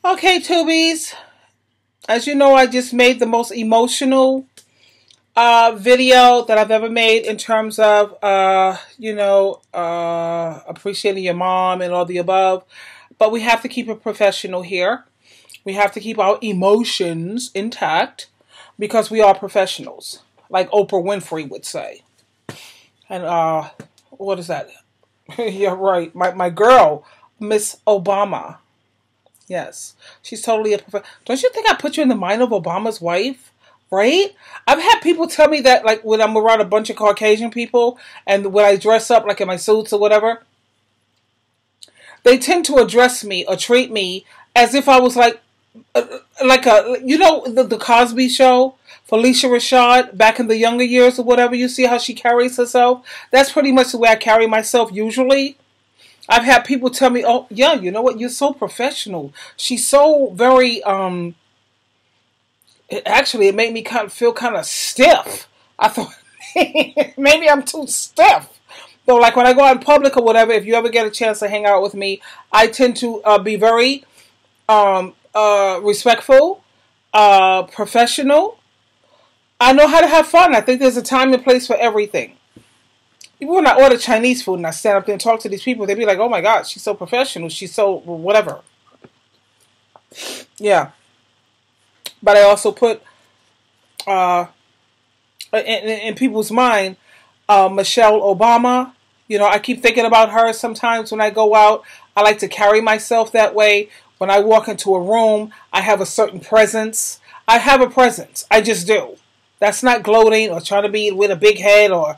Okay, Tubies. As you know, I just made the most emotional video that I've ever made in terms of, appreciating your mom and all the above. But we have to keep it professional here. We have to keep our emotions intact because we are professionals, like Oprah Winfrey would say. And what is that? Yeah, right. My girl, Miss Obama. Yes, she's totally a professional. Don't you think I put you in the mind of Obama's wife? Right? I've had people tell me that, like, when I'm around a bunch of Caucasian people and when I dress up, like in my suits or whatever, they tend to address me or treat me as if I was like the Cosby Show, Felicia Rashad, back in the younger years or whatever. You see how she carries herself? That's pretty much the way I carry myself usually. I've had people tell me, oh, yeah, you know what? You're so professional. She's so very, it made me feel kind of stiff. I thought, maybe I'm too stiff. So, like, when I go out in public or whatever, if you ever get a chance to hang out with me, I tend to be very respectful, professional. I know how to have fun. I think there's a time and place for everything. Even when I order Chinese food and I stand up there and talk to these people, they'd be like, oh my God, she's so professional. She's so whatever. Yeah. But I also put in people's mind, Michelle Obama. You know, I keep thinking about her sometimes when I go out. I like to carry myself that way. When I walk into a room, I have a certain presence. I have a presence. I just do. That's not gloating or trying to be with a big head or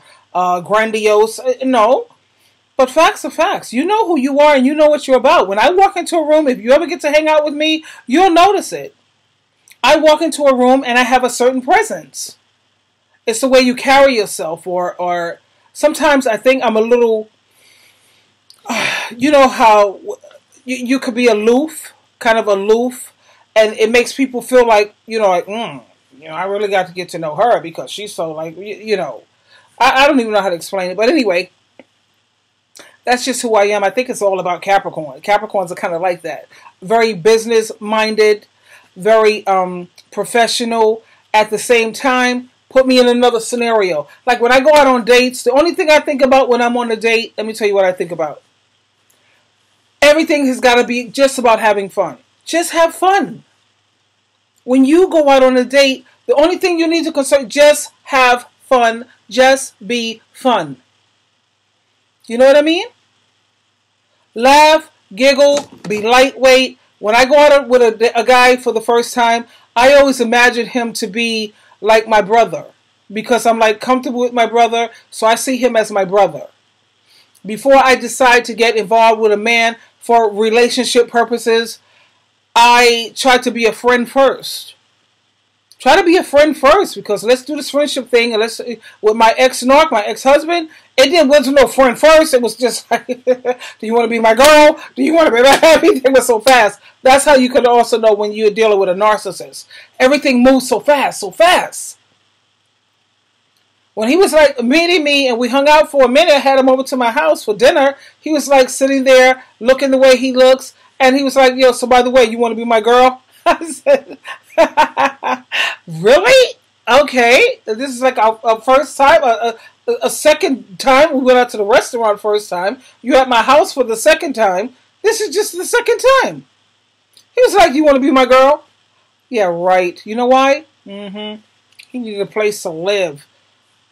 grandiose. No. But facts are facts. You know who you are and you know what you're about. When I walk into a room, if you ever get to hang out with me, you'll notice it. I walk into a room and I have a certain presence. It's the way you carry yourself, or sometimes I think I'm a little, you know how you could be aloof, kind of aloof, and it makes people feel like, I really got to get to know her because she's so like, I don't even know how to explain it. But anyway, that's just who I am. I think it's all about Capricorn. Capricorns are kind of like that. Very business-minded, very professional. At the same time, put me in another scenario. Like when I go out on dates, the only thing I think about when I'm on a date, let me tell you what I think about. Everything has got to be just about having fun. Just have fun. When you go out on a date, the only thing you need to concern, just have fun. Just be fun. You know what I mean? Laugh, giggle, be lightweight. When I go out with a guy for the first time, I always imagine him to be like my brother. Because I'm like comfortable with my brother, so I see him as my brother. Before I decide to get involved with a man for relationship purposes, I try to be a friend first. Try to be a friend first, because let's do this friendship thing. And with my ex-narc, my ex-husband, wasn't no friend first. It was just like, do you want to be my girl? Do you want to be my everything was so fast. That's how you could also know when you're dealing with a narcissist. Everything moves so fast, so fast. When he was like meeting me and we hung out for a minute, I had him over to my house for dinner. He was like sitting there looking the way he looks. And he was like, yo, so by the way, you want to be my girl? I said, really? Okay. This is like our first time, a second time. We went out to the restaurant first time. You're at my house for the second time. This is just the second time. He was like, you want to be my girl? Yeah, right. You know why? He needed a place to live.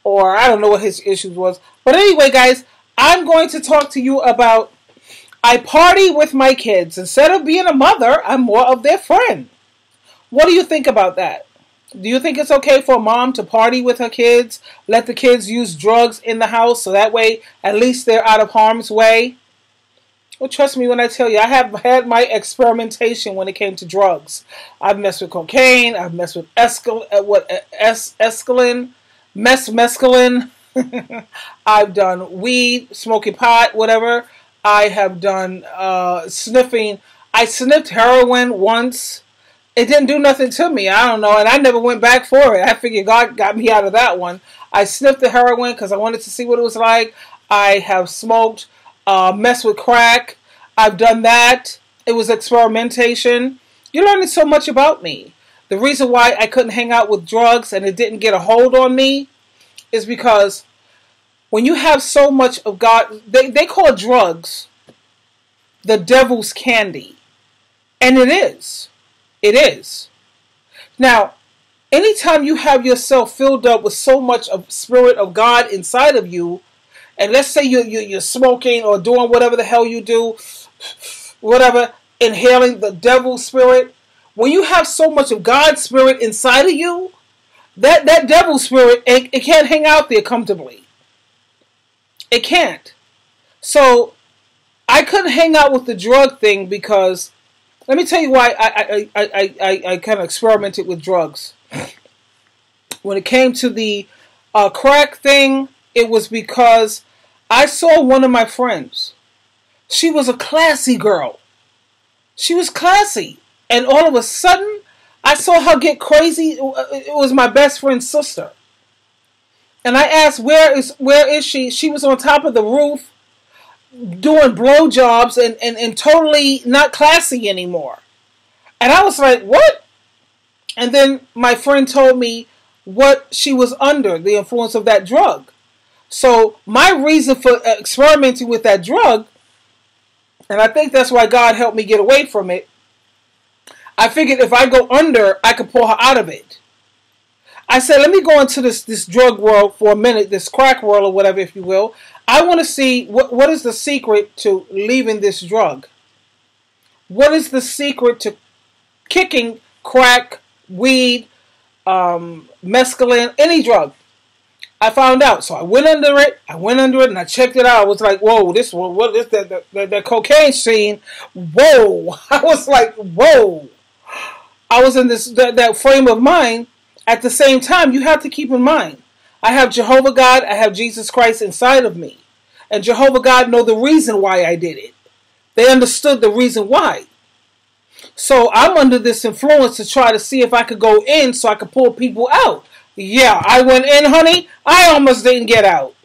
Or I don't know what his issues was. But anyway, guys, I'm going to talk to you about I party with my kids. Instead of being a mother, I'm more of their friend. What do you think about that? Do you think it's okay for a mom to party with her kids? Let the kids use drugs in the house so that way at least they're out of harm's way? Well, trust me when I tell you, I have had my experimentation when it came to drugs. I've messed with cocaine. I've messed with mescaline. I've done weed, smoking pot, whatever. I have done sniffing. I sniffed heroin once. It didn't do nothing to me. I don't know. And I never went back for it. I figured God got me out of that one. I sniffed the heroin because I wanted to see what it was like. I have smoked, messed with crack. I've done that. It was experimentation. You're learning so much about me. The reason why I couldn't hang out with drugs and it didn't get a hold on me is because when you have so much of God, they call drugs the devil's candy. And it is. It is. Now, anytime you have yourself filled up with so much of Spirit of God inside of you, and let's say you're smoking or doing whatever the hell you do, whatever, inhaling the devil's spirit, when you have so much of God's Spirit inside of you, that devil's spirit, it can't hang out there comfortably. It can't. So I couldn't hang out with the drug thing because, let me tell you why I kind of experimented with drugs. When it came to the crack thing, it was because I saw one of my friends. She was a classy girl. She was classy. And all of a sudden, I saw her get crazy. It was my best friend's sister. And I asked, where is she? She was on top of the roof doing blowjobs and totally not classy anymore. And I was like, what? And then my friend told me what she was under, the influence of that drug. So my reason for experimenting with that drug, and I think that's why God helped me get away from it, I figured if I go under, I could pull her out of it. I said, let me go into this drug world for a minute, this crack world or whatever, if you will. I want to see what is the secret to leaving this drug. What is the secret to kicking crack, weed, mescaline, any drug? I found out. So I went under it. And I checked it out. I was like, whoa, that cocaine scene. Whoa. I was like, whoa. I was in that frame of mind. At the same time, you have to keep in mind, I have Jehovah God, I have Jesus Christ inside of me. And Jehovah God know the reason why I did it. They understood the reason why. So I'm under this influence to try to see if I could go in so I could pull people out. Yeah, I went in, honey. I almost didn't get out.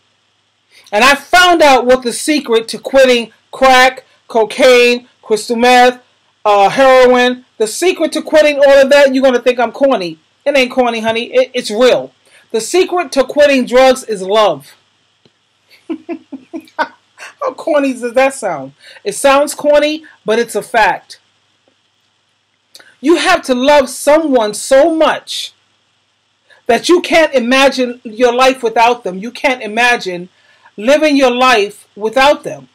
And I found out what the secret to quitting crack, cocaine, crystal meth, heroin, the secret to quitting all of that, you're going to think I'm corny. It ain't corny, honey. It's real. The secret to quitting drugs is love. How corny does that sound? It sounds corny, but it's a fact. You have to love someone so much that you can't imagine your life without them. You can't imagine living your life without them.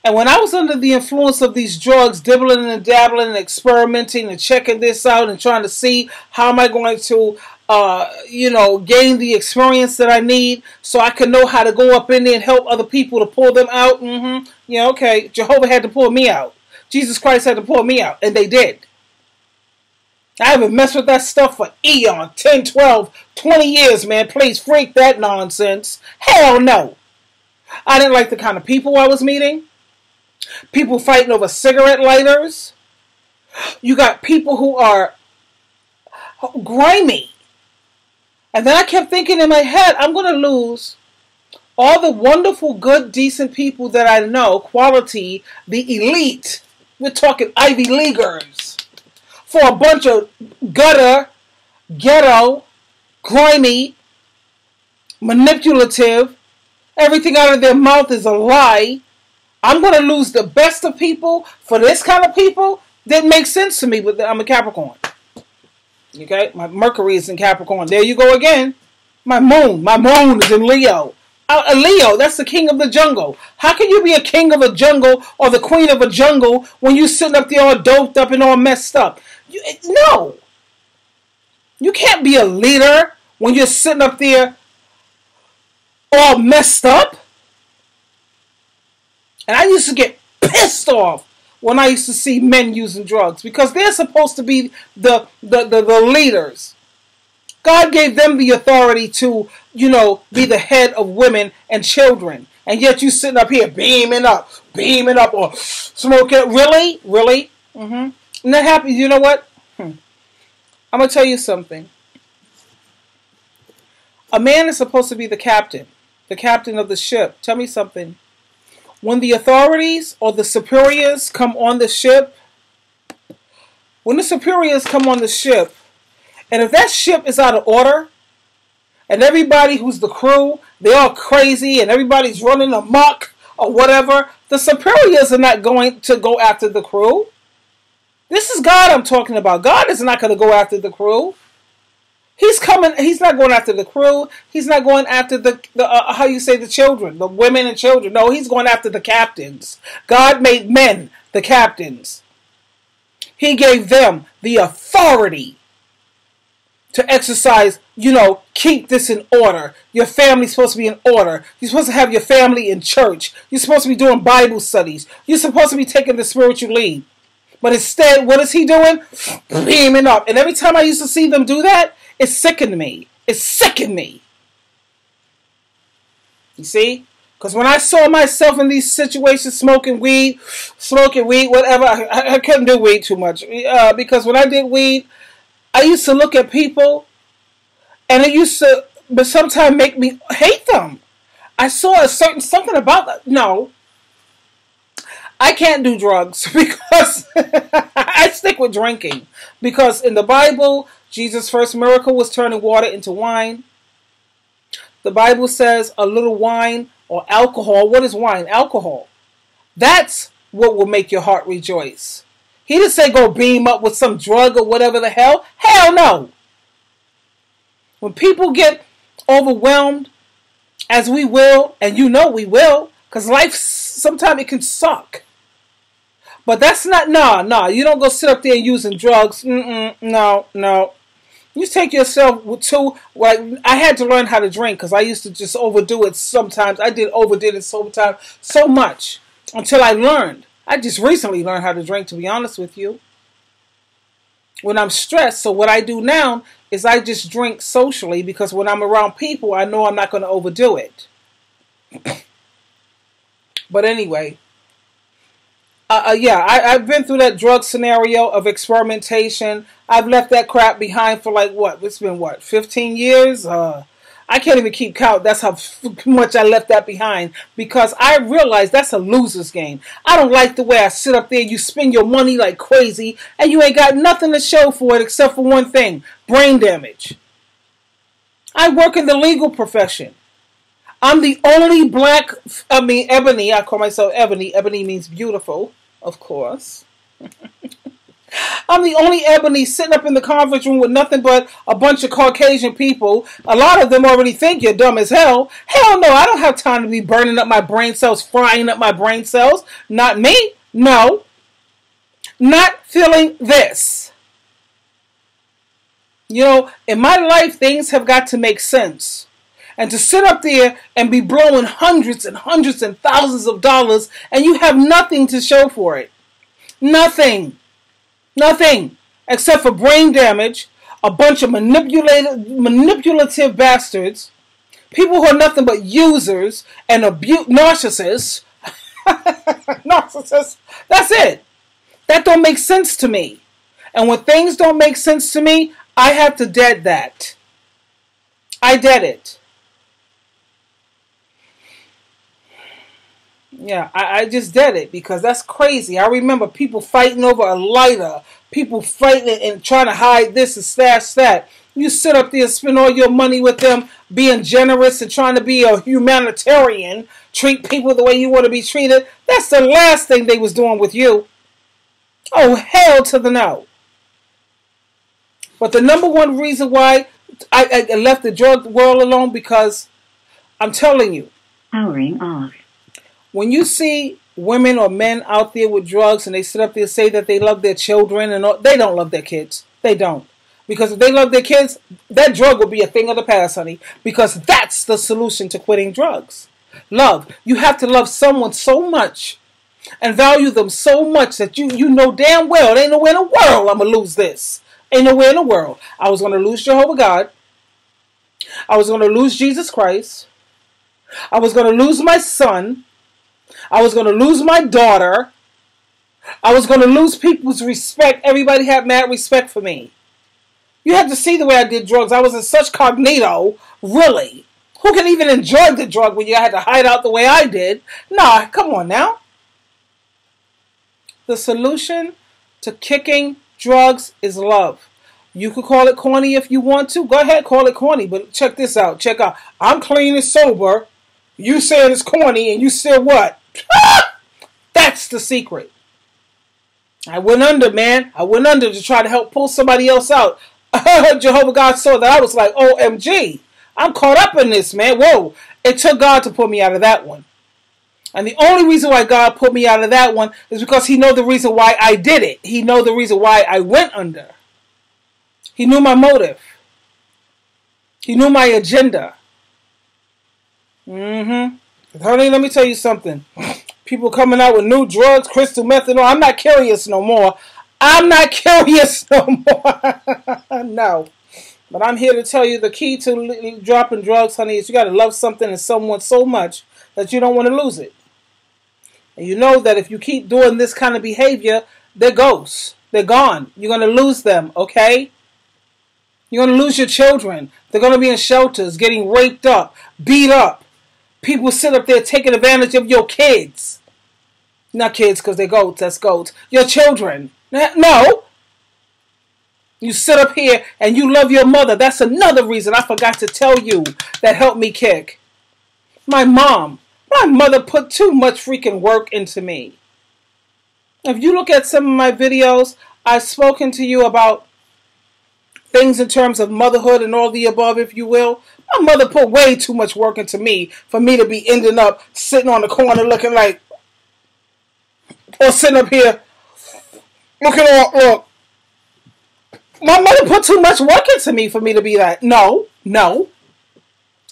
And when I was under the influence of these drugs, dibbling and dabbling and experimenting and checking this out and trying to see how am I going to, gain the experience that I need so I can know how to go up in there and help other people to pull them out. Yeah, okay. Jehovah had to pull me out. Jesus Christ had to pull me out. And they did. I haven't messed with that stuff for eon, 10, 12, 20 years, man. Please freak that nonsense. Hell no. I didn't like the kind of people I was meeting. People fighting over cigarette lighters. You got people who are grimy. And then I kept thinking in my head, I'm going to lose all the wonderful, good, decent people that I know, quality, the elite. We're talking Ivy Leaguers. For a bunch of gutter, ghetto, grimy, manipulative, everything out of their mouth is a lie. I'm going to lose the best of people for this kind of people? Didn't make sense to me, but I'm a Capricorn. Okay? My Mercury is in Capricorn. There you go again. My moon is in Leo. A Leo, that's the king of the jungle. How can you be a king of a jungle or the queen of a jungle when you're sitting up there all doped up and all messed up? No. You can't be a leader when you're sitting up there all messed up. And I used to get pissed off when I used to see men using drugs because they're supposed to be the leaders. God gave them the authority to, be the head of women and children. And yet you sitting up here beaming up, or smoking. Really? And that happens. You know what? I'm going to tell you something. A man is supposed to be the captain of the ship. Tell me something. When the authorities or the superiors come on the ship, when the superiors come on the ship, and if that ship is out of order, and everybody who's the crew, they're all crazy, and everybody's running amok or whatever, the superiors are not going to go after the crew. This is God I'm talking about. God is not going to go after the crew. He's not going after the crew. He's not going after the children, the women and children. No, he's going after the captains. God made men the captains. He gave them the authority to exercise, keep this in order. Your family's supposed to be in order. You're supposed to have your family in church. You're supposed to be doing Bible studies. You're supposed to be taking the spiritual lead. But instead, what is he doing? Beaming up. And every time I used to see them do that, it sickened me. It sickened me. You see? Because when I saw myself in these situations, smoking weed, whatever, I couldn't do weed too much. Because when I did weed, I used to look at people, and it used to, but sometimes make me hate them. I saw something about that. No, I can't do drugs because I stick with drinking. Because in the Bible, Jesus' first miracle was turning water into wine. The Bible says a little wine or alcohol. What is wine? Alcohol. That's what will make your heart rejoice. He didn't say go beam up with some drug or whatever the hell. Hell no. When people get overwhelmed, as we will, and we will, because life, sometimes it can suck. But that's not, no. You don't go sit up there using drugs. No. You take yourself to, I had to learn how to drink because I used to just overdo it sometimes. I overdid it sometimes, so much until I learned. I just recently learned how to drink, to be honest with you. When I'm stressed, so what I do now is I just drink socially because when I'm around people, I know I'm not going to overdo it. But anyway, I've been through that drug scenario of experimentation. I've left that crap behind for it's been 15 years? I can't even keep count. That's how much I left that behind because I realized that's a loser's game. I don't like the way I sit up there. You spend your money like crazy and you ain't got nothing to show for it except for one thing, brain damage. I work in the legal profession. I'm the only ebony. I call myself Ebony. Ebony means beautiful, of course. I'm the only ebony sitting up in the conference room with nothing but a bunch of Caucasian people. A lot of them already think you're dumb as hell. Hell no, I don't have time to be burning up my brain cells, frying up my brain cells. Not me. No. Not feeling this. In my life, things have got to make sense. And to sit up there and be blowing hundreds and hundreds and thousands of dollars and you have nothing to show for it. Nothing. Nothing except for brain damage, a bunch of manipulative bastards, people who are nothing but users and narcissists. Narcissists. That's it. That don't make sense to me. And when things don't make sense to me, I have to dead that. I dead it. Yeah, I just did it because that's crazy. I remember people fighting over a lighter, people fighting and trying to hide this and stash that. You sit up there and spend all your money with them, being generous and trying to be a humanitarian, treat people the way you want to be treated. That's the last thing they was doing with you. Oh, hell to the no. But the number one reason why I left the drug world alone because I'm telling you. Powering off. When you see women or men out there with drugs and they sit up there and say that they love their children and all, they don't love their kids. They don't. Because if they love their kids, that drug will be a thing of the past, honey. Because that's the solution to quitting drugs. Love. You have to love someone so much and value them so much that you know damn well, there ain't nowhere in the world I'm going to lose this. Ain't nowhere in the world. I was going to lose Jehovah God. I was going to lose Jesus Christ. I was going to lose my son. I was going to lose my daughter. I was going to lose people's respect. Everybody had mad respect for me. You had to see the way I did drugs. I was in such cognito. Really? Who can even enjoy the drug when you had to hide out the way I did? Nah, come on now. The solution to kicking drugs is love. You could call it corny if you want to. Go ahead, call it corny. But check this out. Check out. I'm clean and sober. You saying it's corny and you said what? That's the secret. I went under, man. I went under to try to help pull somebody else out. Jehovah God saw that. I was like, OMG. I'm caught up in this, man. Whoa. It took God to pull me out of that one. And the only reason why God put me out of that one is because he knows the reason why I did it. He knows the reason why I went under. He knew my motive. He knew my agenda. Honey, let me tell you something. People coming out with new drugs, crystal meth, and all. I'm not curious no more. I'm not curious no more. No. But I'm here to tell you the key to dropping drugs, honey, is you got to love something and someone so much that you don't want to lose it. And you know that if you keep doing this kind of behavior, they're ghosts. They're gone. You're going to lose them, okay? You're going to lose your children. They're going to be in shelters, getting raped up, beat up. People sit up there taking advantage of your kids. Not kids because they're goats. That's goats. Your children. No. You sit up here and you love your mother. That's another reason I forgot to tell you that helped me kick. My mom. My mother put too much freaking work into me. If you look at some of my videos, I've spoken to you about things in terms of motherhood and all the above, if you will. My mother put way too much work into me for me to be ending up sitting on the corner looking like, or sitting up here looking all, look. My mother put too much work into me for me to be that. No.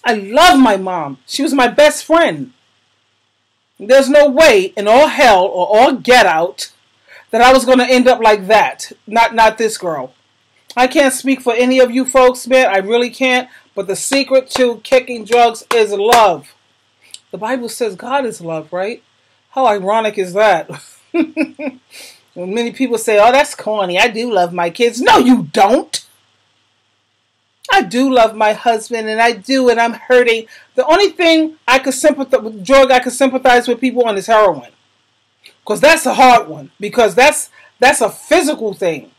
I love my mom. She was my best friend. There's no way in all hell or all get out that I was going to end up like that. Not this girl. I can't speak for any of you folks, man. I really can't. But the secret to kicking drugs is love. The Bible says God is love, right? How ironic is that? When many people say, oh, that's corny. I do love my kids. No, you don't. I do love my husband, and I do, and I'm hurting. The only thing I could sympathize with people on is heroin. Because that's a hard one. Because that's a physical thing.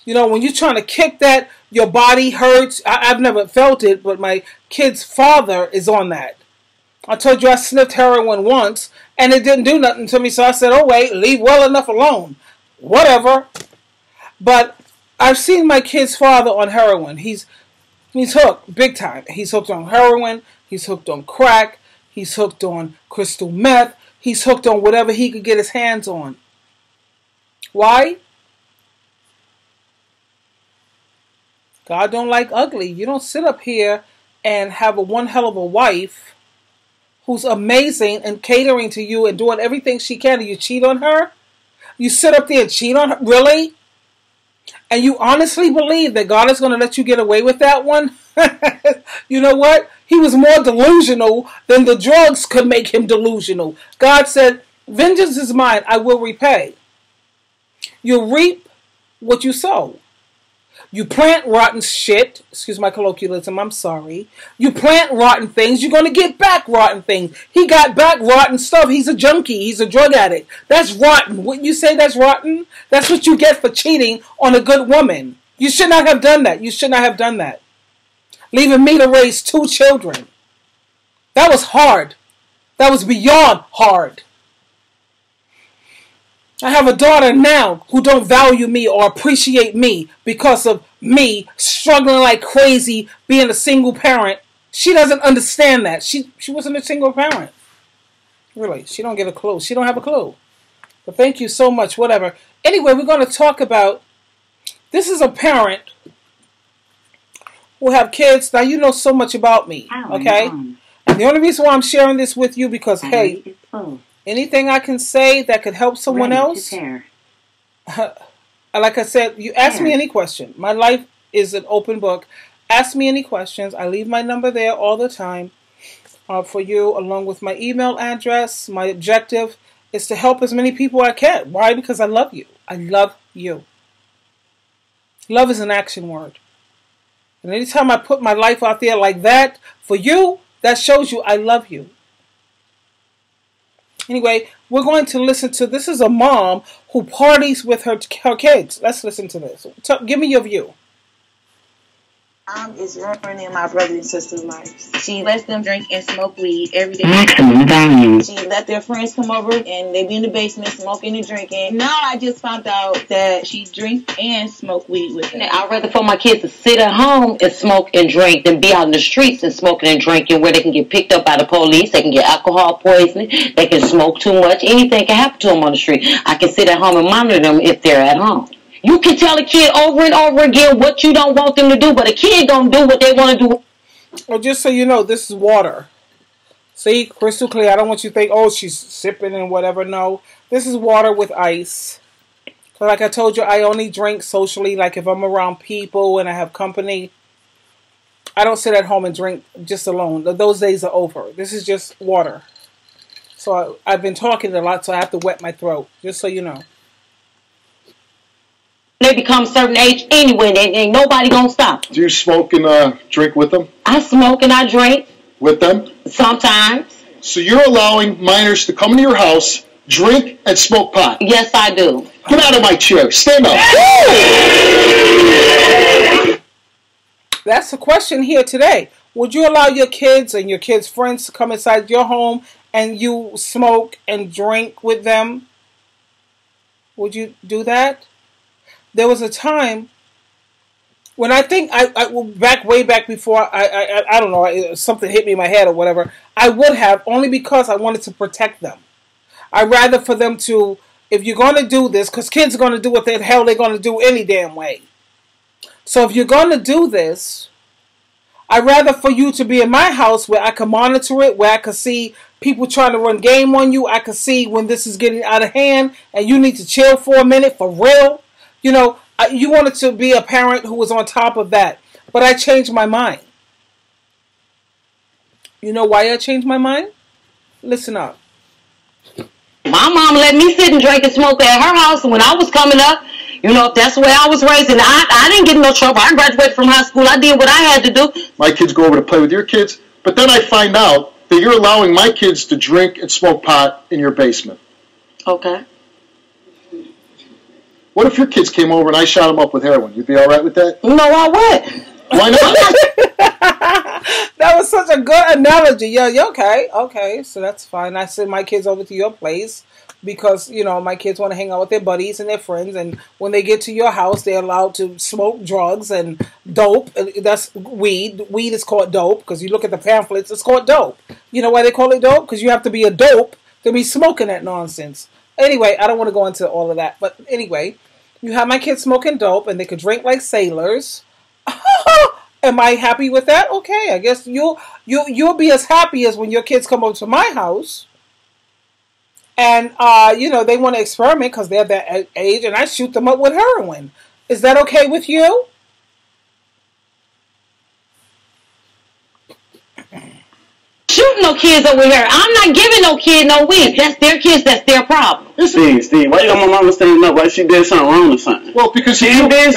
You know, when you're trying to kick that, your body hurts. I've never felt it, but my kid's father is on that. I told you I sniffed heroin once, and it didn't do nothing to me, so I said, oh, wait, leave well enough alone. Whatever. But I've seen my kid's father on heroin. He's hooked, big time. He's hooked on heroin. He's hooked on crack. He's hooked on crystal meth. He's hooked on whatever he could get his hands on. Why? God don't like ugly. You don't sit up here and have one hell of a wife who's amazing and catering to you and doing everything she can, and you cheat on her? You sit up there and cheat on her? Really? And you honestly believe that God is going to let you get away with that one? You know what? He was more delusional than the drugs could make him delusional. God said, vengeance is mine, I will repay. You reap what you sow. You plant rotten shit. Excuse my colloquialism, I'm sorry. You plant rotten things, you're going to get back rotten things. He got back rotten stuff. He's a junkie. He's a drug addict. That's rotten. Wouldn't you say that's rotten? That's what you get for cheating on a good woman. You should not have done that. You should not have done that. Leaving me to raise 2 children. That was hard. That was beyond hard. I have a daughter now who don't value me or appreciate me because of me struggling like crazy being a single parent. She doesn't understand that. She wasn't a single parent. Really, she don't get a clue. She don't have a clue. But thank you so much, whatever. Anyway, we're going to talk about, this is a parent who have kids. Now, you know so much about me, okay? And the only reason why I'm sharing this with you because, hey, anything I can say that could help someone else, like I said, you ask me any question. My life is an open book. Ask me any questions. I leave my number there all the time for you, along with my email address. My objective is to help as many people as I can. Why? Because I love you. I love you. Love is an action word. And anytime I put my life out there like that for you, that shows you I love you. Anyway, We're going to listen to, this is a mom who parties with her kids. Let's listen to this. Give me your view. Is ruining my brother and sister's lives. She lets them drink and smoke weed every day. She let their friends come over and they be in the basement smoking and drinking. Now I just found out that she drinks and smoke weed with them. I'd rather for my kids to sit at home and smoke and drink than be out in the streets and smoking and drinking where they can get picked up by the police, they can get alcohol poisoning, they can smoke too much, anything can happen to them on the street. I can sit at home and monitor them if they're at home. You can tell a kid over and over again what you don't want them to do, but a kid gonna do what they want to do. Well, just so you know, this is water. See, crystal clear. I don't want you to think, oh, she's sipping and whatever. No, this is water with ice. So like I told you, I only drink socially, like if I'm around people and I have company. I don't sit at home and drink just alone. Those days are over. This is just water. So I've been talking a lot, so I have to wet my throat, just so you know. They become a certain age anyway, and ain't nobody gonna stop. Do you smoke and drink with them? I smoke and I drink. With them? Sometimes. So you're allowing minors to come into your house, drink, and smoke pot? Yes, I do. Get out of my chair. Stand up. That's the question here today. Would you allow your kids and your kids' friends to come inside your home and you smoke and drink with them? Would you do that? There was a time when I think way back before I don't know, something hit me in my head or whatever. I would have, only because I wanted to protect them. I'd rather for them to, if you're going to do this, because kids are going to do what the hell they're going to do any damn way. So if you're going to do this, I'd rather for you to be in my house where I can monitor it, where I can see people trying to run game on you. I can see when this is getting out of hand and you need to chill for a minute, for real. You know, you wanted to be a parent who was on top of that. But I changed my mind. You know why I changed my mind? Listen up. My mom let me sit and drink and smoke at her house when I was coming up. You know, if that's the way I was raised, and I didn't get in no trouble. I graduated from high school. I did what I had to do. My kids go over to play with your kids, but then I find out that you're allowing my kids to drink and smoke pot in your basement. Okay. What if your kids came over and I shot them up with heroin? You'd be all right with that? No, I wouldn't. Why not? That was such a good analogy. Yeah, okay. Okay, so that's fine. I send my kids over to your place because, you know, my kids want to hang out with their buddies and their friends. And when they get to your house, they're allowed to smoke drugs and dope. That's weed. Weed is called dope because you look at the pamphlets, it's called dope. You know why they call it dope? Because you have to be a dope to be smoking that nonsense. Anyway, I don't want to go into all of that. But anyway, you have my kids smoking dope and they could drink like sailors. Am I happy with that? Okay, I guess you'll be as happy as when your kids come over to my house. And, you know, they want to experiment because they're that age and I shoot them up with heroin. Is that okay with you? Shooting no kids over here. I'm not giving no kid no weed. That's their kids. That's their problem. Steve, why you got my mama standing up like she did something wrong or something? Well, because she did nothing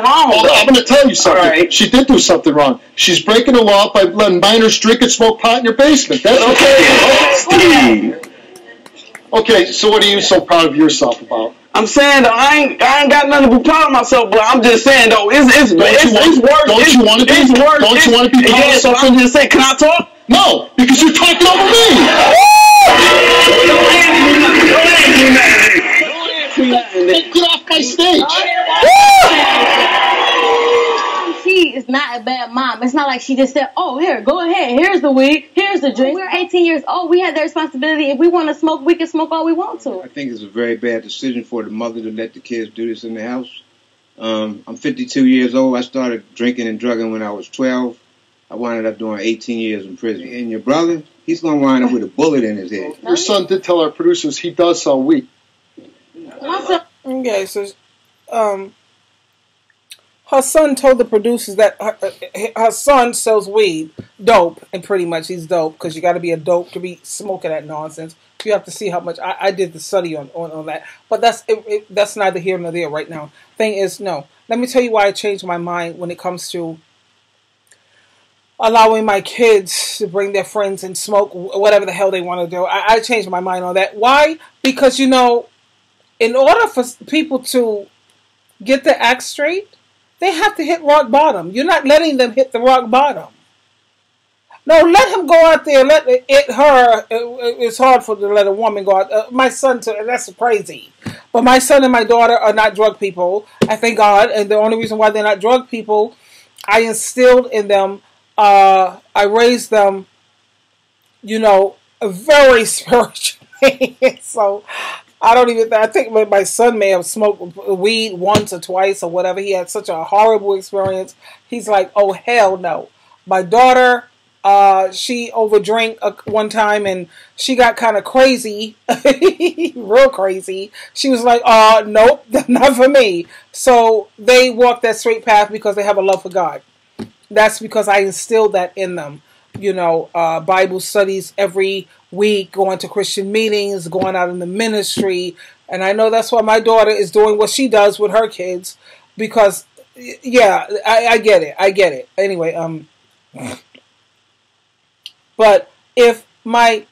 wrong. I'm going to tell you something. Right. She did do something wrong. She's breaking the law by letting minors drink and smoke pot in your basement. That's okay. Steve. Okay, so what are you so proud of yourself about? I'm saying though, I ain't got nothing to be proud of myself, but I'm just saying though, it's worse. Don't you want to be? It's worse. Don't you want to be proud of yourself? I'm just saying, can I talk? No, because you're talking over me. Get off my stage. She is not a bad mom. It's not like she just said, oh, here, go ahead. Here's the weed. Here's the drink. We're 18 years old. We have the responsibility. If we want to smoke, we can smoke all we want to. I think it's a very bad decision for the mother to let the kids do this in the house. I'm 52 years old. I started drinking and drugging when I was 12. I wound up doing 18 years in prison. And your brother, he's going to wind up with a bullet in his head. Your son did tell our producers he does sell weed. Okay, so her son told the producers that her son sells weed, dope, and pretty much he's dope because you got to be a dope to be smoking that nonsense. You have to see how much. I did the study on that, but that's neither here nor there right now. Thing is, no. Let me tell you why I changed my mind when it comes to allowing my kids to bring their friends and smoke whatever the hell they want to do. I changed my mind on that. Why? Because, in order for people to get their act straight, they have to hit rock bottom. You're not letting them hit the rock bottom. No, let him go out there. Let her. It's hard to let a woman go out. My son, that's crazy. But my son and my daughter are not drug people. I thank God. And the only reason why they're not drug people, I instilled in them. I raised them, very spiritually. So I think my son may have smoked weed once or twice or whatever. He had such a horrible experience. He's like, oh, hell no. My daughter, she overdrank one time and she got kind of crazy, real crazy. She was like, nope, not for me. So they walk that straight path because they have a love for God. That's because I instilled that in them. Bible studies every week, going to Christian meetings, going out in the ministry. And I know that's why my daughter is doing what she does with her kids. Because, yeah, I get it. I get it. Anyway, but if my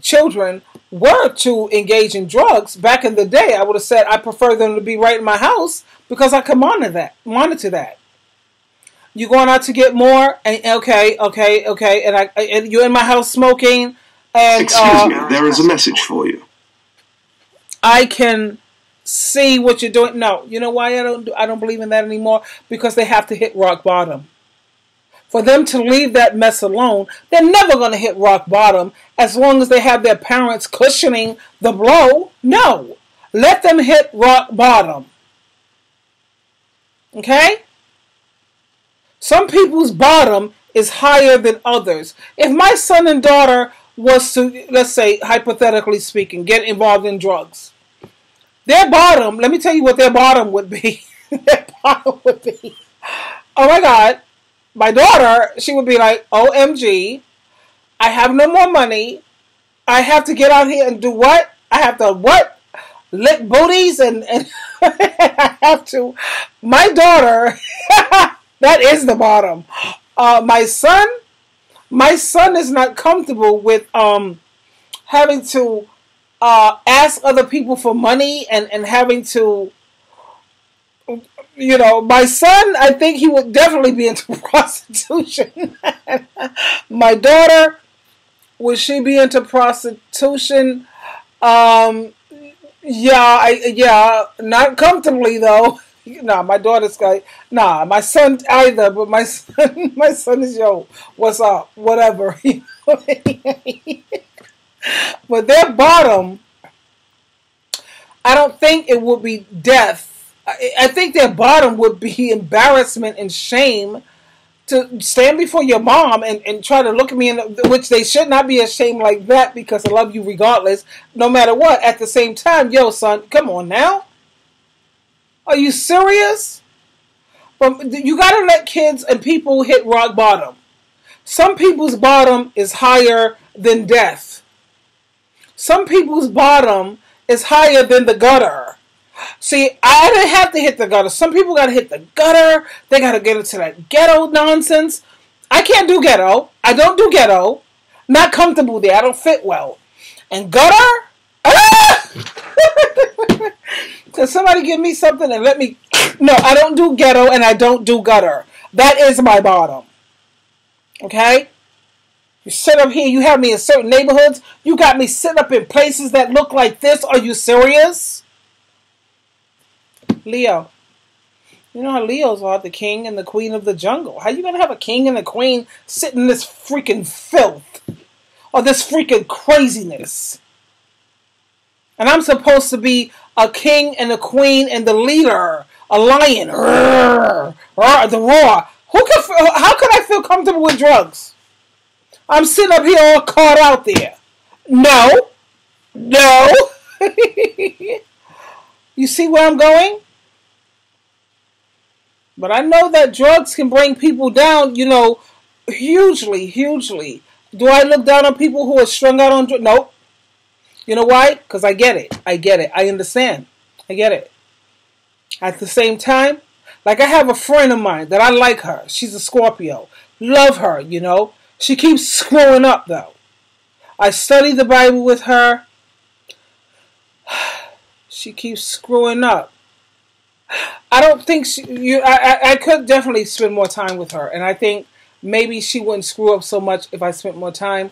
children were to engage in drugs, back in the day, I would have said I prefer them to be right in my house because I can monitor that. You going out to get more? And okay. And you're in my house smoking. And excuse me, there is a message for you. I can see what you're doing. No, you know why I don't believe in that anymore? Because they have to hit rock bottom. For them to leave that mess alone, they're never going to hit rock bottom as long as they have their parents cushioning the blow. No, let them hit rock bottom. Okay? Some people's bottom is higher than others. If my son and daughter was to, let's say, hypothetically speaking, get involved in drugs, their bottom, let me tell you what their bottom would be. Their bottom would be, oh my God, my daughter, she would be like, OMG, I have no more money. I have to get out here and do what? I have to what? Lick booties and I have to. My daughter, that is the bottom. My son is not comfortable with having to ask other people for money and having to, my son, I think he would definitely be into prostitution. My daughter, would she be into prostitution? Yeah, not comfortably though. Nah, my daughter's like, nah, my son either, but my son is, what's up, whatever. But their bottom, I don't think it would be death. I think their bottom would be embarrassment and shame to stand before your mom and try to look at me, which they should not be ashamed like that because I love you regardless, no matter what. At the same time, son, come on now. Are you serious? But you got to let kids and people hit rock bottom. Some people's bottom is higher than death. Some people's bottom is higher than the gutter. See, I didn't have to hit the gutter. Some people got to hit the gutter. They got to get into that ghetto nonsense. I can't do ghetto. I don't do ghetto. Not comfortable there. I don't fit well. And gutter? Ah! Can somebody give me something and let me... No, I don't do ghetto and I don't do gutter. That is my bottom. Okay? You sit up here, you have me in certain neighborhoods. You got me sitting up in places that look like this. Are you serious? Leo. You know how Leos are, the king and the queen of the jungle. How you going to have a king and a queen sitting in this freaking filth? Or this freaking craziness? And I'm supposed to be a king and a queen and the leader. A lion. The roar. How could I feel comfortable with drugs? I'm sitting up here all caught out there. No. You see where I'm going? But I know that drugs can bring people down, hugely. Do I look down on people who are strung out on drugs? Nope. You know why? Because I get it. I understand. I get it. At the same time, like I have a friend of mine that I like her. She's a Scorpio. love her, you know. She keeps screwing up, though. I study the Bible with her. She keeps screwing up. I don't think I could definitely spend more time with her, and I think maybe she wouldn't screw up so much if I spent more time.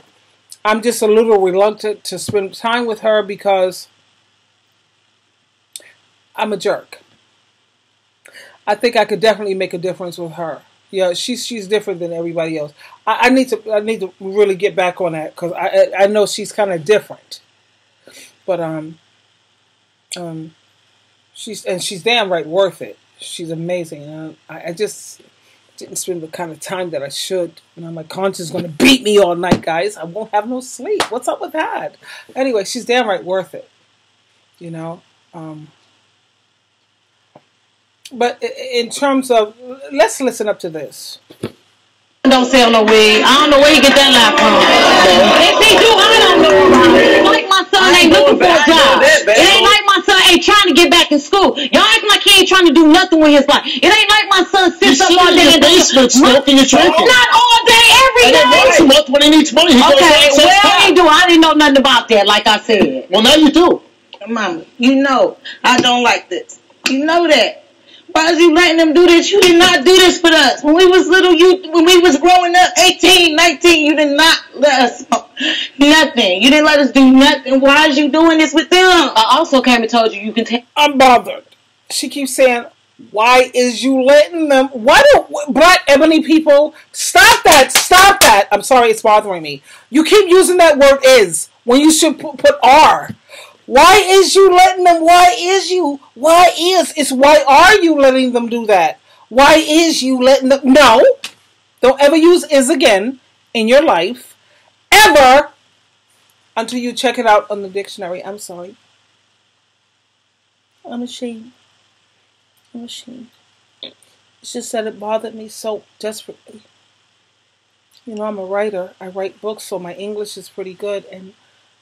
I'm just a little reluctant to spend time with her because I'm a jerk. I think I could definitely make a difference with her. Yeah, she's different than everybody else. I need to really get back on that because I know she's kind of different. But she's damn right worth it. She's amazing. I just didn't spend the kind of time that I should. My conscience is going to beat me all night, guys. I won't have no sleep. What's up with that? Anyway, she's damn right worth it. You know. But in terms of, let's listen up to this. Don't sell no wig. I don't know where you get that lie from. If they do, I don't know about it. Like my son ain't looking for a job. It ain't like my son ain't trying to get back in school. Y'all acting like he ain't trying to do nothing with his life. It ain't like my son sits up all day in the basement smoking and drinking. Not all day, every day. And then once a month when he needs money, he goes okay, out and well, he do. I didn't know nothing about that, like I said. Well, now you do. Mama, you know I don't like this. You know that. Why is you letting them do this? You did not do this for us. When we was little, when we was growing up, 18, 19, you did not let us nothing. You didn't let us do nothing. Why is you doing this with them? I also came and told you can take. I'm bothered. She keeps saying, why is you letting them? Why do black ebony people stop that? Stop that. I'm sorry, it's bothering me. You keep using that word is when you should put are. Why is you letting them? Why is you? Why is? It's why are you letting them do that? Why is you letting them? No. Don't ever use is again in your life. Ever. Until you check it out on the dictionary. I'm sorry. I'm ashamed. I'm ashamed. It's just that it bothered me so desperately. You know, I'm a writer. I write books, so my English is pretty good. And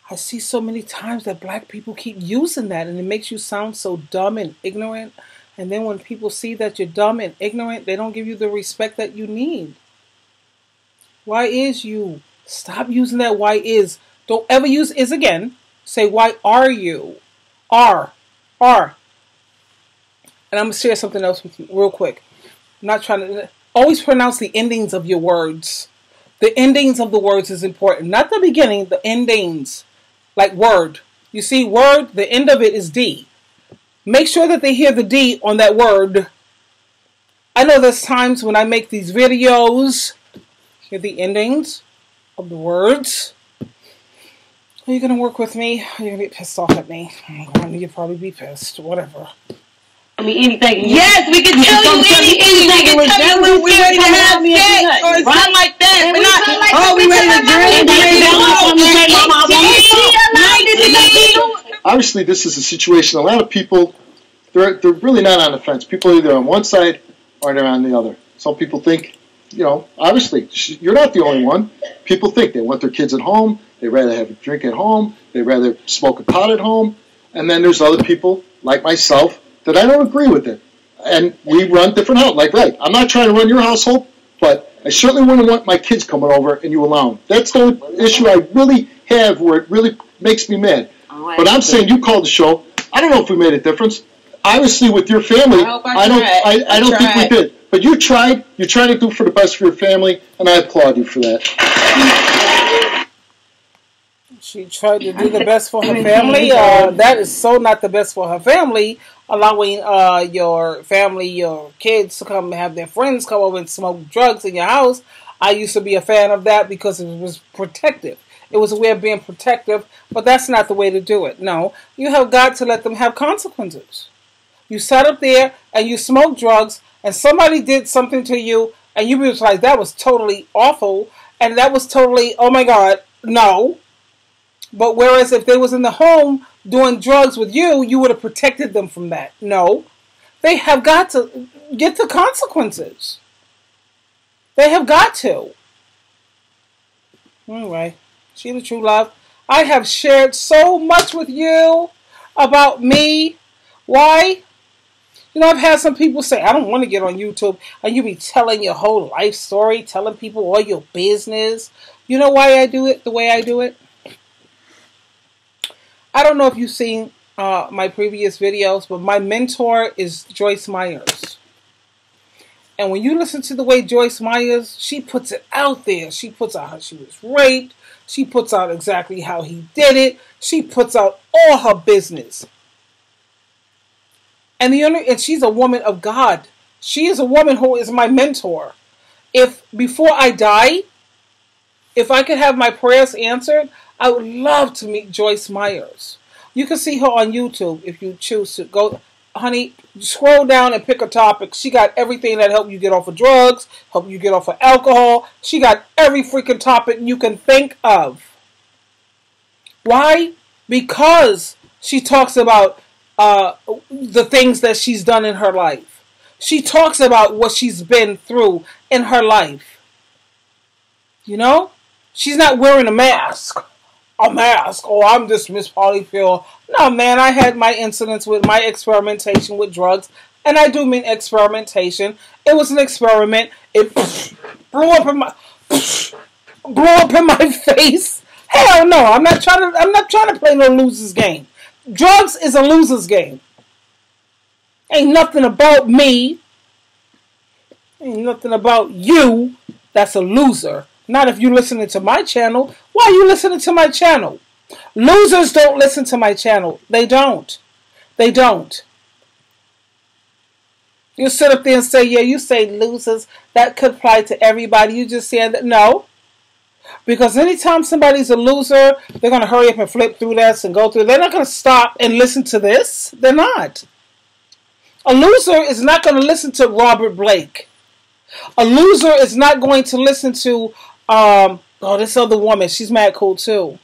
I see so many times that black people keep using that, and it makes you sound so dumb and ignorant. And then when people see that you're dumb and ignorant, they don't give you the respect that you need. Why is you? Stop using that why is. Don't ever use is again. Say why are you? Are. And I'm going to share something else with you real quick. I'm not trying to. Always pronounce the endings of your words. The endings of the words is important. Not the beginning, the endings. Like word. You see, word, the end of it is D. Make sure that they hear the D on that word. I know there's times when I make these videos. Hear the endings of the words. Are you going to work with me? Are you going to get pissed off at me? You'll probably be pissed. Whatever. I mean, anything. Yes, we can tell you anything. We can tell you when we're ready to have sex or something like that. We're not, oh, we ready to drink. Obviously, this is a situation. A lot of people, they're really not on the fence. People are either on one side or they're on the other. Some people think, you know, obviously, you're not the only one. People think they want their kids at home. They'd rather have a drink at home. They'd rather smoke a pot at home. And then there's other people, like myself, that I don't agree with it. And we run different households. Like, right, I'm not trying to run your household, but I certainly wouldn't want my kids coming over and you allow them. That's the only issue I really have where it really makes me mad. But I'm saying you called the show. I don't know if we made a difference. Obviously, with your family, I don't think we did. But you tried. You tried to do for the best for your family, and I applaud you for that. She tried to do the best for her family. That is so not the best for her family. Allowing your family, your kids to come and have their friends come over and smoke drugs in your house. I used to be a fan of that because it was protective. It was a way of being protective, but that's not the way to do it. No, you have got to let them have consequences. You sat up there and you smoked drugs and somebody did something to you and you was like, that was totally awful and that was totally, oh my God, no. But whereas if they was in the home doing drugs with you, you would have protected them from that. No. They have got to get the consequences. They have got to. Anyway, she the true love. I have shared so much with you about me. Why? You know, I've had some people say, I don't want to get on YouTube, and you be telling your whole life story, telling people all your business. You know why I do it the way I do it? I don't know if you've seen my previous videos, but my mentor is Joyce Myers. And when you listen to the way Joyce Myers, she puts it out there. She puts out how she was raped. She puts out exactly how he did it. She puts out all her business. And she's a woman of God. She is a woman who is my mentor. If before I die, if I could have my prayers answered, I would love to meet Joyce Myers. You can see her on YouTube if you choose to. Go, honey, scroll down and pick a topic. She got everything that help you get off of drugs, help you get off of alcohol. She got every freaking topic you can think of. Why? Because she talks about the things that she's done in her life. She talks about what she's been through in her life. You know? She's not wearing a mask. A mask. Oh, I'm just Miss Polyfield. No, man, I had my incidents with my experimentation with drugs. And I do mean experimentation. It was an experiment. It blew up in my face. Hell no, I'm not trying to play no loser's game. Drugs is a loser's game. Ain't nothing about me. Ain't nothing about you that's a loser. Not if you're listening to my channel. Why are you listening to my channel? Losers don't listen to my channel. They don't. They don't. You sit up there and say, yeah, you say losers. That could apply to everybody. You just saying that. No. Because anytime somebody's a loser, they're going to hurry up and flip through this and go through. They're not going to stop and listen to this. They're not. A loser is not going to listen to Robert Blake. A loser is not going to listen to, this other woman. She's mad cool too.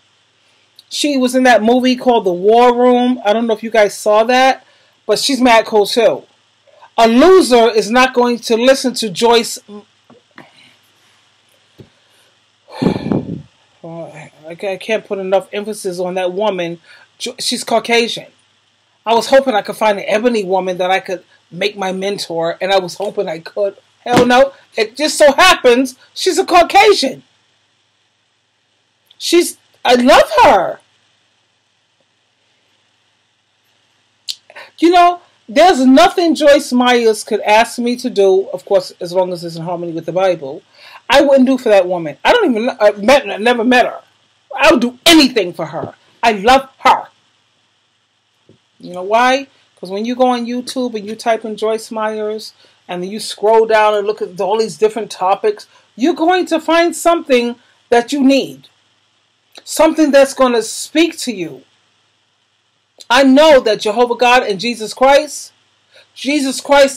She was in that movie called The War Room. I don't know if you guys saw that, but she's mad cool too. A loser is not going to listen to Joyce. I can't put enough emphasis on that woman. She's Caucasian. I was hoping I could find an ebony woman that I could make my mentor, and I was hoping I could. Hell no. It just so happens she's a Caucasian. I love her. You know, there's nothing Joyce Myers could ask me to do, of course, as long as it's in harmony with the Bible, I wouldn't do for that woman. I don't even, I never met her. I would do anything for her. I love her. You know why? Because when you go on YouTube and you type in Joyce Myers and then you scroll down and look at all these different topics, you're going to find something that you need. Something that's going to speak to you. I know that Jehovah God and Jesus Christ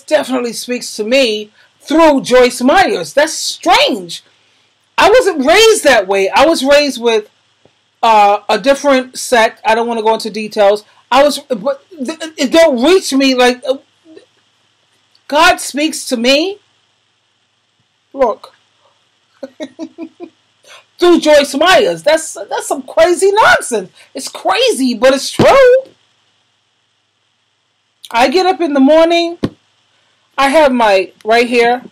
definitely speaks to me through Joyce Myers. That's strange. I wasn't raised that way. I was raised with a different sect. I don't want to go into details. But it don't reach me like God speaks to me. Look, through Joyce Myers. That's some crazy nonsense. It's crazy, but it's true. I get up in the morning. I have my right here.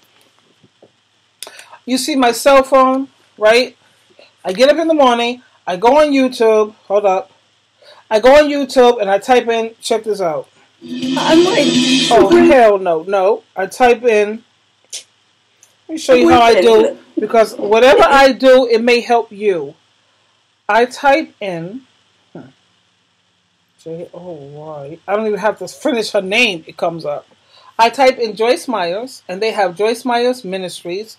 You see my cell phone, right? I get up in the morning. I go on YouTube. Hold up. I go on YouTube and I type in, check this out. I'm like, oh, hell no. No. I type in, let me show you how I do, because whatever I do, it may help you. I type in, J-O-Y, I don't even have to finish her name, it comes up. I type in Joyce Myers, and they have Joyce Myers Ministries.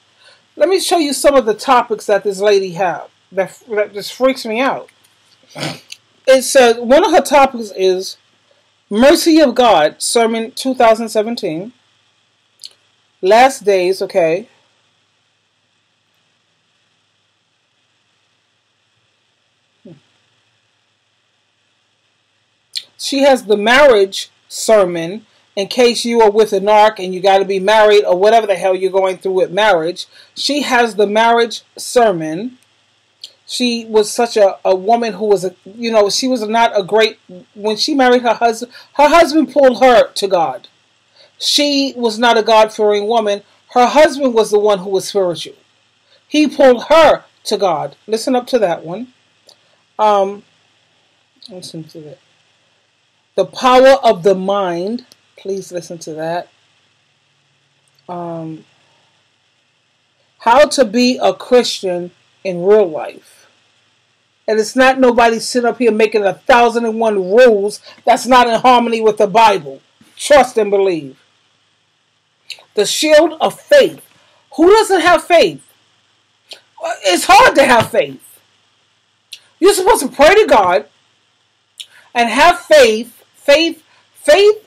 Let me show you some of the topics that this lady have. That just freaks me out. It says, one of her topics is Mercy of God, Sermon 2017. Last Days, okay. She has the marriage sermon, in case you are with a narc and you got to be married or whatever the hell you're going through with marriage. She has the marriage sermon. She was such a woman who was, she was not a great, when she married her husband pulled her to God. she was not a God-fearing woman. Her husband was the one who was spiritual. He pulled her to God. Listen up to that one. Listen to that. The power of the mind. Please listen to that. How to be a Christian in real life. And it's not nobody sitting up here making 1,001 rules that's not in harmony with the Bible. Trust and believe. The shield of faith. Who doesn't have faith? It's hard to have faith. You're supposed to pray to God and have faith. Faith.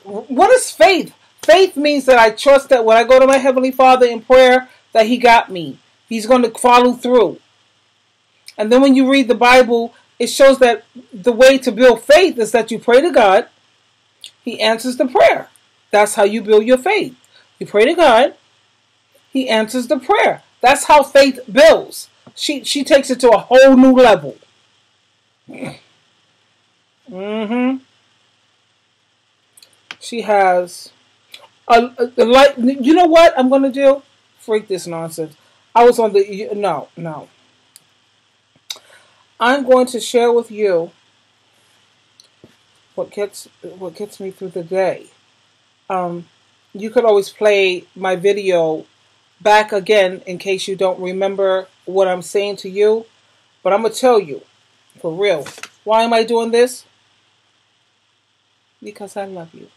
What is faith? Faith means that I trust that when I go to my Heavenly Father in prayer, that He got me. He's going to follow through. And then when you read the Bible, it shows that the way to build faith is that you pray to God. He answers the prayer. That's how you build your faith. You pray to God. He answers the prayer. That's how faith builds. She takes it to a whole new level. She has a light. You know what I'm going to do? Freak this nonsense. I was on the... No. I'm going to share with you what gets me through the day. You could always play my video back again in case you don't remember what I'm saying to you. But I'm going to tell you, for real, why am I doing this? Because I love you.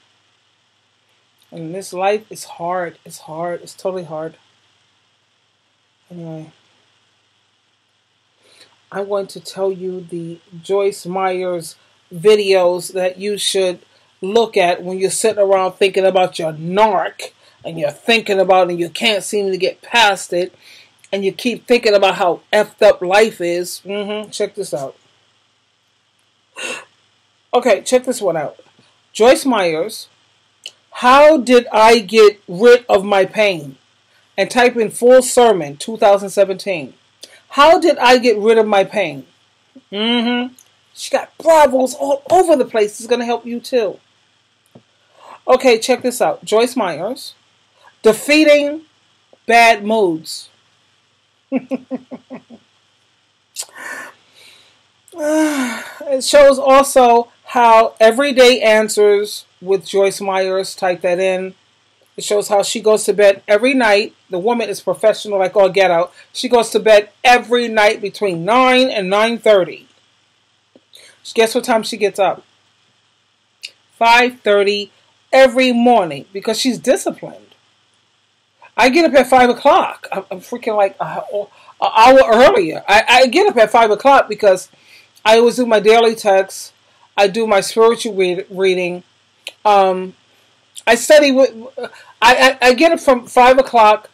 And this life is hard. It's hard. It's totally hard. Anyway, I'm going to tell you the Joyce Myers videos that you should look at when you're sitting around thinking about your narc and you're thinking about it and you can't seem to get past it and you keep thinking about how effed up life is. Check this out. Okay, check this one out. Joyce Myers, how did I get rid of my pain? And type in full sermon 2017. How did I get rid of my pain? She got bravos all over the place. It's going to help you too. Okay, check this out. Joyce Myers, defeating bad moods. It shows also how everyday answers with Joyce Myers. Type that in. It shows how she goes to bed every night. The woman is professional like all get out. She goes to bed every night between 9 and 9:30. Guess what time she gets up? 5:30 every morning because she's disciplined. I get up at 5 o'clock. I'm freaking like an hour earlier. I get up at 5 o'clock because I always do my daily texts. I do my spiritual reading. I study with. I get it from 5 o'clock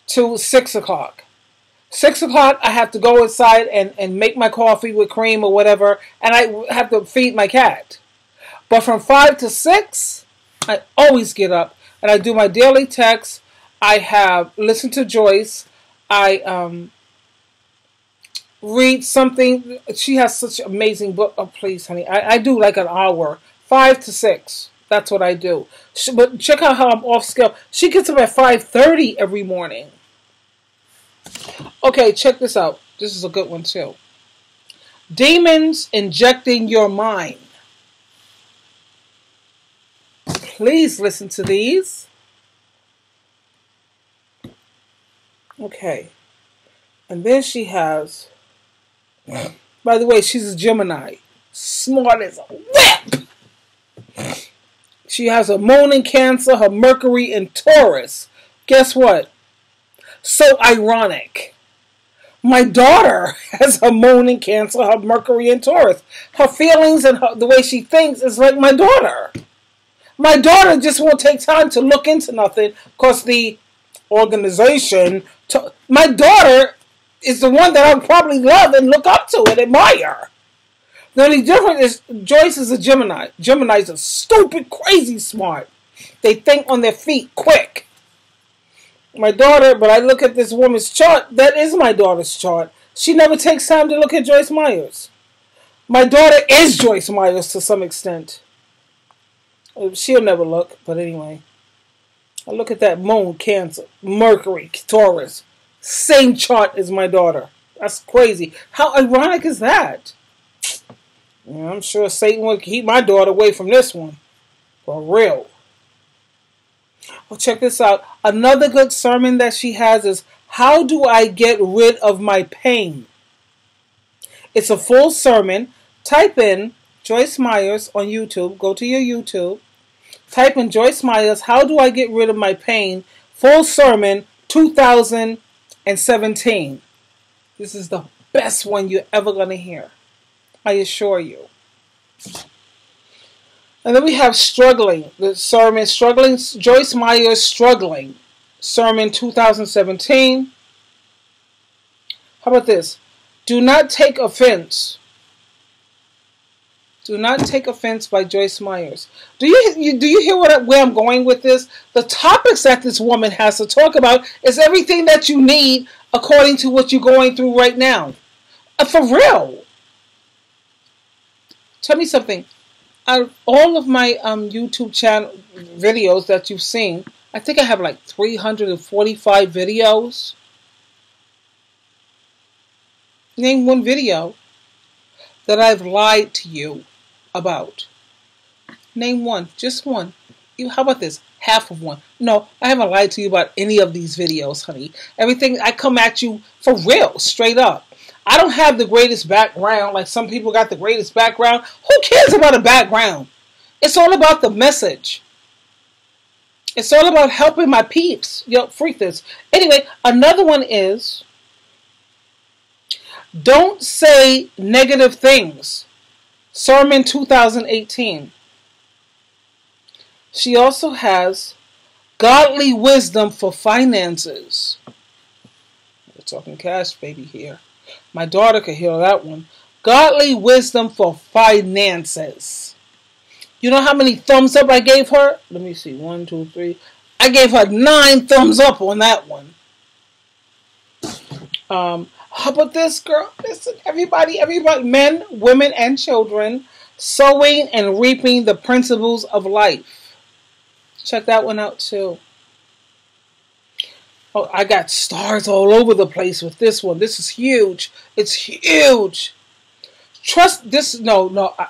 to 6 o'clock. 6 o'clock, I have to go inside and make my coffee with cream or whatever, and I have to feed my cat. But from 5 to 6, I always get up and I do my daily texts. I have listened to Joyce. I read something. She has such an amazing book. Oh, please, honey. I do like an hour. 5 to 6. That's what I do. But check out how I'm off scale. She gets up at 5:30 every morning. Okay, check this out. This is a good one too. Demons injecting your mind. Please listen to these. Okay. And then she has, by the way, she's a Gemini. Smart as a whip. She has a moon in Cancer, her Mercury in Taurus. Guess what? So ironic. My daughter has her moon in Cancer, her Mercury in Taurus. Her feelings and the way she thinks is like my daughter. My daughter just won't take time to look into nothing because the organization... My daughter is the one that I probably love and look up to and admire. The only difference is Joyce is a Gemini. Geminis are stupid, crazy smart. They think on their feet quick. My daughter, but I look at this woman's chart. That is my daughter's chart. She never takes time to look at Joyce Myers. My daughter is Joyce Myers to some extent. She'll never look, but anyway. I look at that moon, Cancer, Mercury, Taurus. Same chart as my daughter. That's crazy. How ironic is that? Yeah, I'm sure Satan would keep my daughter away from this one. For real. Well, check this out. Another good sermon that she has is, how do I get rid of my pain? It's a full sermon. Type in Joyce Myers on YouTube. Go to your YouTube. Type in Joyce Myers, how do I get rid of my pain? Full sermon, 2017. This is the best one you're ever going to hear. I assure you. And then we have Struggling. The sermon, Struggling, Joyce Myers, Struggling. Sermon 2017. How about this? Do not take offense. Do not take offense by Joyce Myers. Do you hear where I'm going with this? The topics that this woman has to talk about is everything that you need according to what you're going through right now. For real. Tell me something. Out of all of my YouTube channel videos that you've seen, I think I have like 345 videos. Name one video that I've lied to you about. Name one. Just one. How about this? Half of one. No, I haven't lied to you about any of these videos, honey. Everything, I come at you for real, straight up. I don't have the greatest background, like some people got the greatest background. Who cares about a background? It's all about the message. It's all about helping my peeps. Yo, freak this. Anyway, another one is, don't say negative things. Sermon 2018. She also has Godly Wisdom for Finances. We're talking cash, baby, here. My daughter could hear that one. Godly Wisdom for Finances. You know how many thumbs up I gave her? Let me see. 1, 2, 3. I gave her 9 thumbs up on that one. How about this, girl? Listen, everybody, men, women, and children, sowing and reaping the principles of life. Check that one out, too. Oh, I got stars all over the place with this one. This is huge. It's huge. Trust this. No. I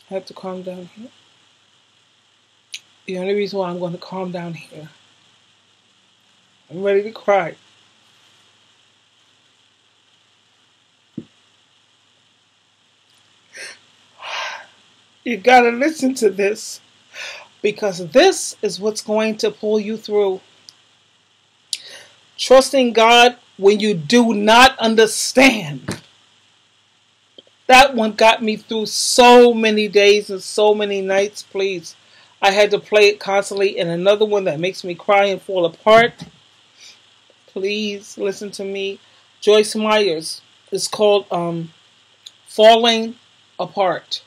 have to calm down here. The only reason why I'm going to calm down here, I'm ready to cry. You gotta listen to this, because this is what's going to pull you through. Trusting God when you do not understand. That one got me through so many days and so many nights, please. I had to play it constantly. And another one that makes me cry and fall apart. Please listen to me. Joyce Myers. It's called Falling Apart.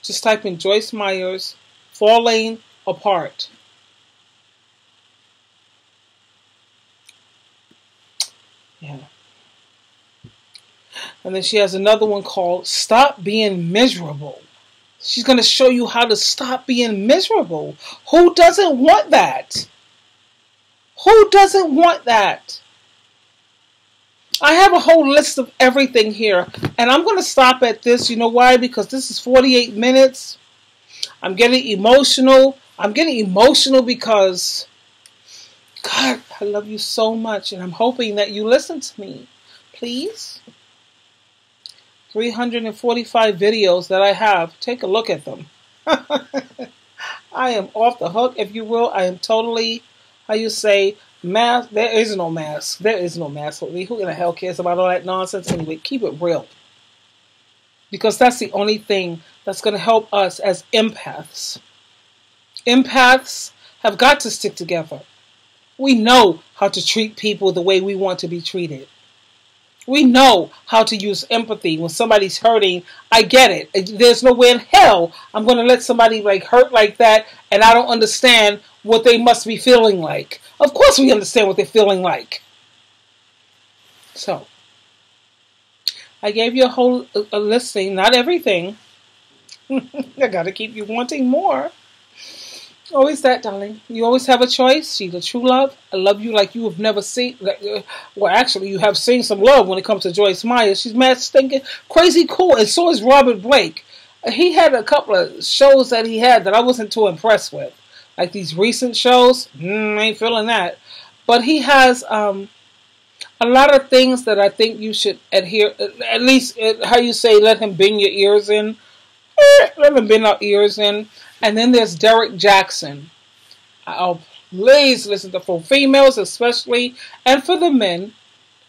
Just type in Joyce Myers, Falling Apart. Yeah. And then she has another one called Stop Being Miserable. She's going to show you how to stop being miserable. Who doesn't want that? Who doesn't want that? I have a whole list of everything here. And I'm going to stop at this. You know why? Because this is 48 minutes. I'm getting emotional. I'm getting emotional because, God, I love you so much. And I'm hoping that you listen to me. Please. 345 videos that I have. Take a look at them. I am off the hook, if you will. I am totally, how you say, mask. There is no mask. There is no mask for me. Who in the hell cares about all that nonsense? Anyway, keep it real. Because that's the only thing that's going to help us as empaths. Empaths have got to stick together. We know how to treat people the way we want to be treated. We know how to use empathy when somebody's hurting. I get it. There's no way in hell I'm going to let somebody hurt like that and I don't understand what they must be feeling like. Of course we understand what they're feeling like. So, I gave you a whole listing, not everything. I got to keep you wanting more. Always that, darling. You always have a choice. She's a true love. I love you like you have never seen. Well, actually, you have seen some love when it comes to Joyce Myers. She's mad, stinking, crazy cool. And so is Robert Blake. He had a couple of shows that he had that I wasn't too impressed with. Like these recent shows. Ain't feeling that. But he has a lot of things that I think you should adhere. At least, how you say, let him bend your ears in. Let him bend our ears in. And then there's Derek Jackson. Oh, please listen to, for females especially, and for the men,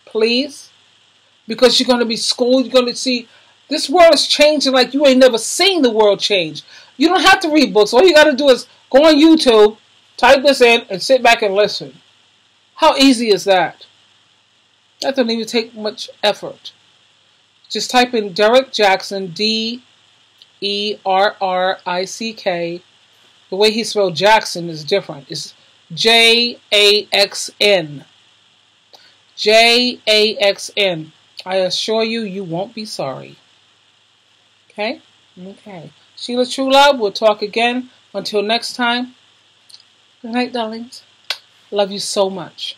please. Because you're going to be schooled. You're going to see, this world is changing like you ain't never seen the world change. You don't have to read books. All you got to do is go on YouTube, type this in, and sit back and listen. How easy is that? That doesn't even take much effort. Just type in Derek Jackson, Derrick. The way he spelled Jackson is different. It's Jaxn. Jaxn. I assure you, you won't be sorry. Okay? Okay. Sheila True Love, we'll talk again. Until next time. Good night, darlings. Love you so much.